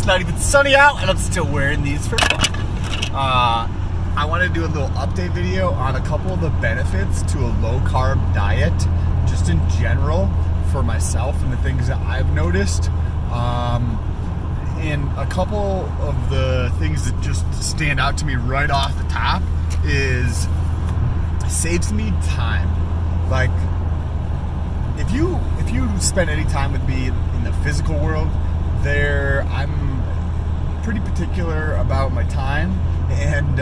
It's not even sunny out, and I'm still wearing these for fun. I want to do a little update video on a couple of the benefits to a low-carb diet, just in general, for myself and the things that I've noticed. And a couple of the things that just stand out to me right off the top is it saves me time. Like, if you spend any time with me in the physical world, I'm pretty particular about my time, and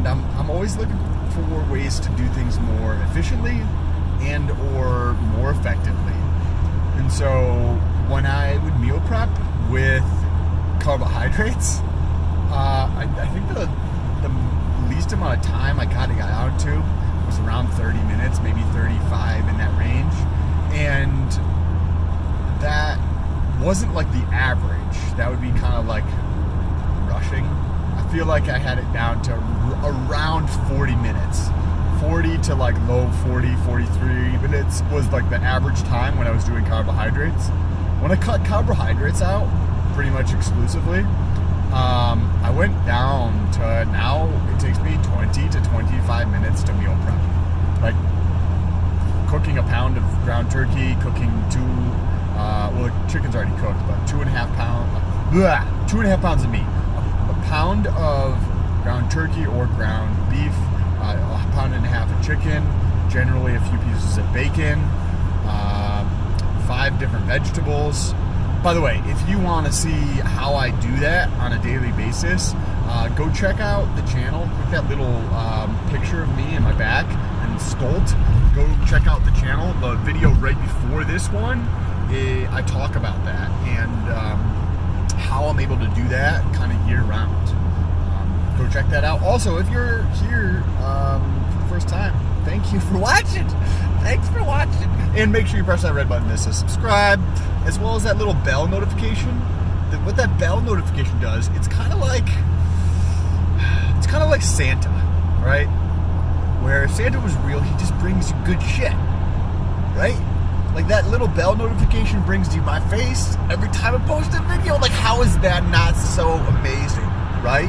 I'm always looking for ways to do things more efficiently and or more effectively. And so when I would meal prep with carbohydrates, I think the least amount of time I got out to was around 30 minutes, maybe 35, in that range. And that wasn't like the average. That would be kind of like rushing. I feel like I had it down to around 40 minutes. 40 to like low 40, 43 minutes was like the average time when I was doing carbohydrates. When I cut carbohydrates out pretty much exclusively, I went down to now it takes me 20 to 25 minutes to meal prep. Like cooking a pound of ground turkey, cooking well, the chicken's already cooked, but 2.5 pounds of meat, a pound of ground turkey or ground beef, a pound and a half of chicken, generally a few pieces of bacon, 5 different vegetables. By the way, if you want to see how I do that on a daily basis, go check out the channel. Click that little picture of me in my back and Stolt. Go check out the channel. The video right before this one, I talk about that and how I'm able to do that kind of year round. Go check that out. Also, if you're here for the first time, thank you for watching. Thanks for watching. And make sure you press that red button that says subscribe, as well as that little bell notification. What that bell notification does, it's kind of like Santa, right? Where if Santa was real, he just brings you good shit, right? Like that little bell notification brings you my face every time I post a video. Like, how is that not so amazing, right?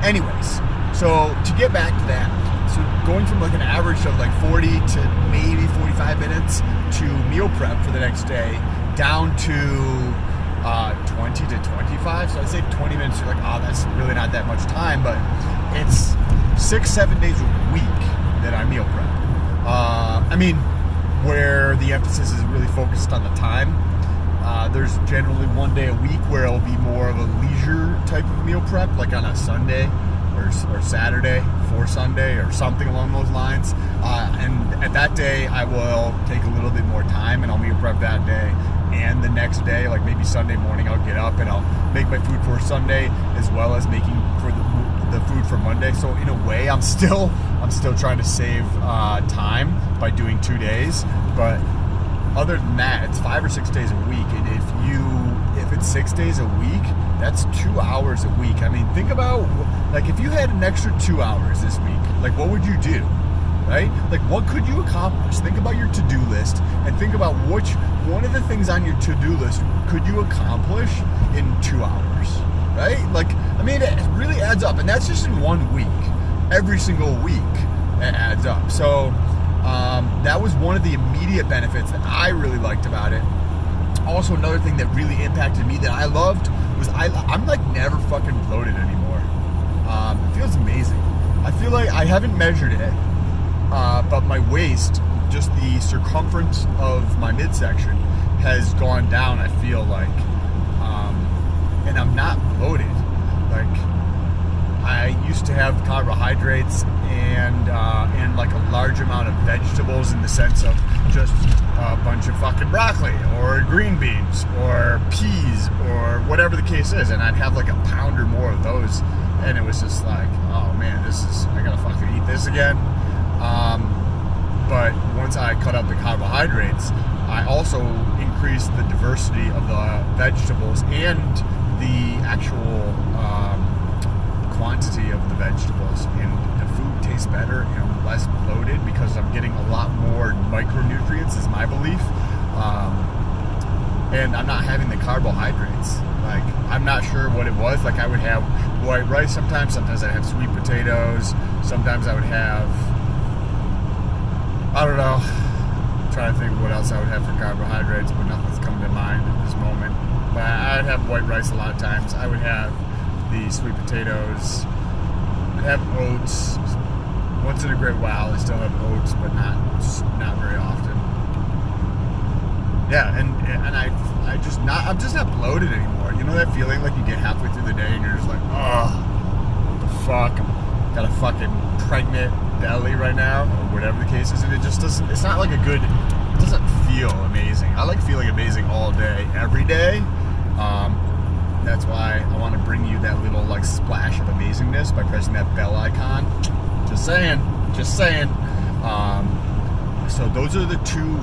Anyways, so to get back to that, so going from like an average of like 40 to maybe 45 minutes to meal prep for the next day, down to 20 to 25. So I'd say 20 minutes, you're like, oh, that's really not that much time, but it's 6-7 days a week that I meal prep. Where the emphasis is really focused on the time. There's generally one day a week where it'll be more of a leisure type of meal prep, like on a Sunday or Saturday for Sunday or something along those lines. And at that day, I will take a little bit more time and I'll meal prep that day. And the next day, like maybe Sunday morning, I'll get up and I'll make my food for Sunday as well as making for the food for Monday. So in a way, I'm still trying to save time by doing 2 days. But other than that, it's 5 or 6 days a week. And if it's 6 days a week, that's 2 hours a week. I mean, think about, like, if you had an extra 2 hours this week, like, what would you do, right? Like, what could you accomplish? Think about your to-do list and think about which one of the things on your to-do list could you accomplish in 2 hours, right? Like, I mean, it really adds up. And that's just in 1 week. Every single week, it adds up. So that was one of the immediate benefits that I really liked about it. Also, another thing that really impacted me that I loved was I'm like never fucking bloated anymore. It feels amazing. I feel like I haven't measured it, but my waist, just the circumference of my midsection, has gone down. I feel like, and I'm not bloated. Like, I used to have carbohydrates and like a large amount of vegetables, in the sense of just a bunch of fucking broccoli or green beans or peas or whatever the case is, and I'd have like a pound or more of those, and it was just like, oh man, I gotta fucking eat this again. But once I cut out the carbohydrates, I also increased the diversity of the vegetables and the actual quantity of the vegetables, and the food tastes better and I'm less bloated because I'm getting a lot more micronutrients, is my belief. and I'm not having the carbohydrates. Like, I'm not sure what it was. Like, I would have white rice sometimes I'd have sweet potatoes, sometimes I would have, I don't know, I'm trying to think of what else I would have for carbohydrates, but nothing's coming to mind at this moment. But I'd have white rice a lot of times. I would have the sweet potatoes. I'd have oats. Once in a great while, I still have oats, but not very often. Yeah, and I'm just not bloated anymore. You know that feeling like you get halfway through the day and you're just like, oh, what the fuck? I've got a fucking pregnant belly right now, or whatever the case is, and it just doesn't. It's not like it doesn't feel amazing. I like feeling amazing all day, every day. That's why I want to bring you that little like splash of amazingness by pressing that bell icon. Just saying. So those are the two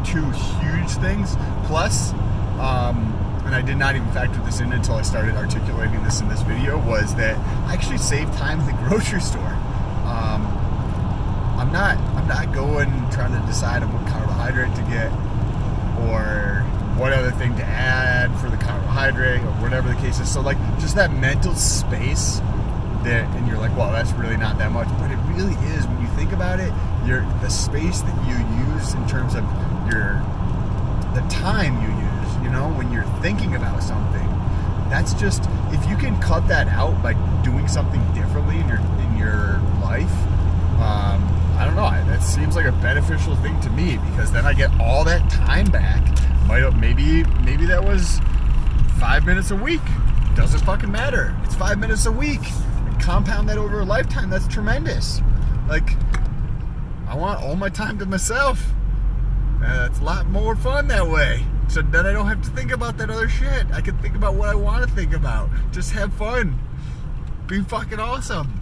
huge things. Plus, and I did not even factor this in until I started articulating this in this video, was that I actually save time in the grocery store. I'm not going trying to decide on what carbohydrate to get or what other thing to add for the carbohydrate or whatever the case is. So like just that mental space that, and you're like, well, that's really not that much, but it really is when you think about it. The space that you use in terms of the time you use, you know, when you're thinking about something, that's just, if you can cut that out by doing something differently in your life, I don't know, that seems like a beneficial thing to me, because then I get all that time back. Maybe that was 5 minutes a week. Doesn't fucking matter. It's 5 minutes a week. And compound that over a lifetime, that's tremendous. Like, I want all my time to myself. It's a lot more fun that way. So then I don't have to think about that other shit. I can think about what I want to think about. Just have fun. Be fucking awesome.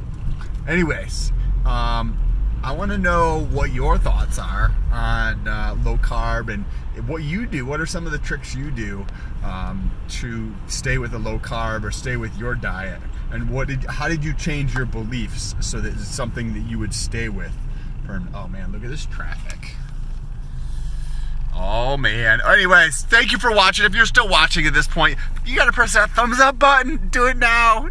Anyways, I want to know what your thoughts are on low carb and what you do. What are some of the tricks you do to stay with a low carb or stay with your diet? And how did you change your beliefs so that it's something that you would stay with? Oh man, look at this traffic. Oh man. Anyways, thank you for watching. If you're still watching at this point, you gotta press that thumbs up button. Do it now.